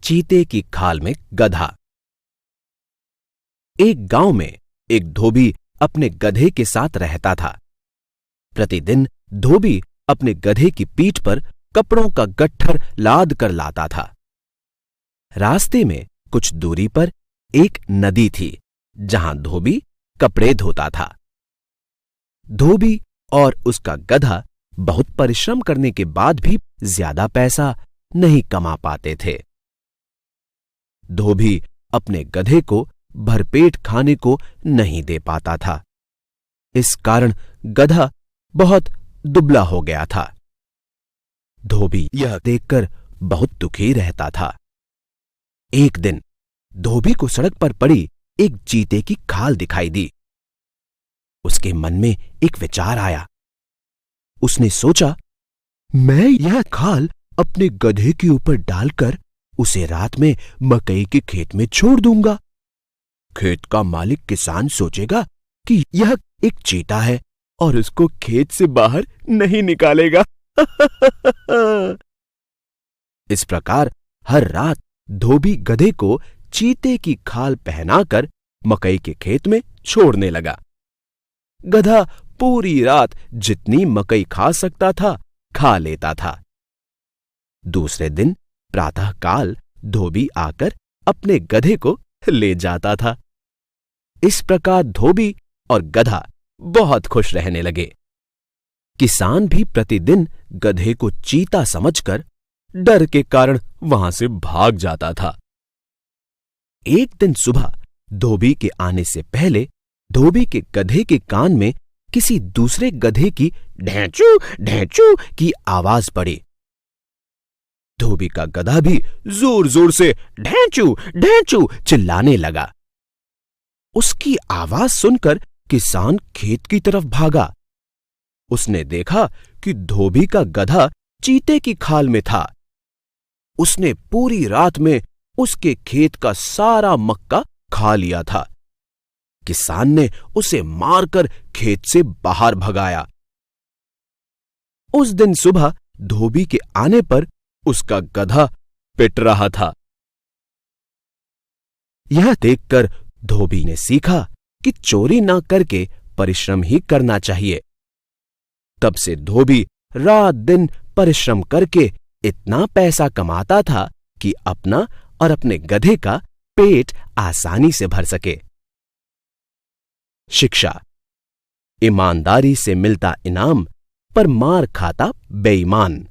चीते की खाल में गधा। एक गांव में एक धोबी अपने गधे के साथ रहता था। प्रतिदिन धोबी अपने गधे की पीठ पर कपड़ों का गट्ठर लाद कर लाता था। रास्ते में कुछ दूरी पर एक नदी थी, जहां धोबी कपड़े धोता था। धोबी और उसका गधा बहुत परिश्रम करने के बाद भी ज्यादा पैसा नहीं कमा पाते थे। धोबी अपने गधे को भरपेट खाने को नहीं दे पाता था। इस कारण गधा बहुत दुबला हो गया था। धोबी यह देखकर बहुत दुखी रहता था। एक दिन धोबी को सड़क पर पड़ी एक चीते की खाल दिखाई दी। उसके मन में एक विचार आया। उसने सोचा, मैं यह खाल अपने गधे के ऊपर डालकर उसे रात में मकई के खेत में छोड़ दूंगा। खेत का मालिक किसान सोचेगा कि यह एक चीता है और उसको खेत से बाहर नहीं निकालेगा। इस प्रकार हर रात धोबी गधे को चीते की खाल पहनाकर मकई के खेत में छोड़ने लगा। गधा पूरी रात जितनी मकई खा सकता था खा लेता था। दूसरे दिन प्रातःकाल धोबी आकर अपने गधे को ले जाता था। इस प्रकार धोबी और गधा बहुत खुश रहने लगे। किसान भी प्रतिदिन गधे को चीता समझकर डर के कारण वहां से भाग जाता था। एक दिन सुबह धोबी के आने से पहले धोबी के गधे के कान में किसी दूसरे गधे की ढेंचू ढेंचू की आवाज पड़ी। धोबी का गधा भी जोर जोर से ढेंचू ढेंचू चिल्लाने लगा। उसकी आवाज सुनकर किसान खेत की तरफ भागा। उसने देखा कि धोबी का गधा चीते की खाल में था। उसने पूरी रात में उसके खेत का सारा मक्का खा लिया था। किसान ने उसे मारकर खेत से बाहर भगाया। उस दिन सुबह धोबी के आने पर उसका गधा पिट रहा था। यह देखकर धोबी ने सीखा कि चोरी ना करके परिश्रम ही करना चाहिए। तब से धोबी रात दिन परिश्रम करके इतना पैसा कमाता था कि अपना और अपने गधे का पेट आसानी से भर सके। शिक्षा: ईमानदारी से मिलता इनाम, पर मार खाता बेईमान।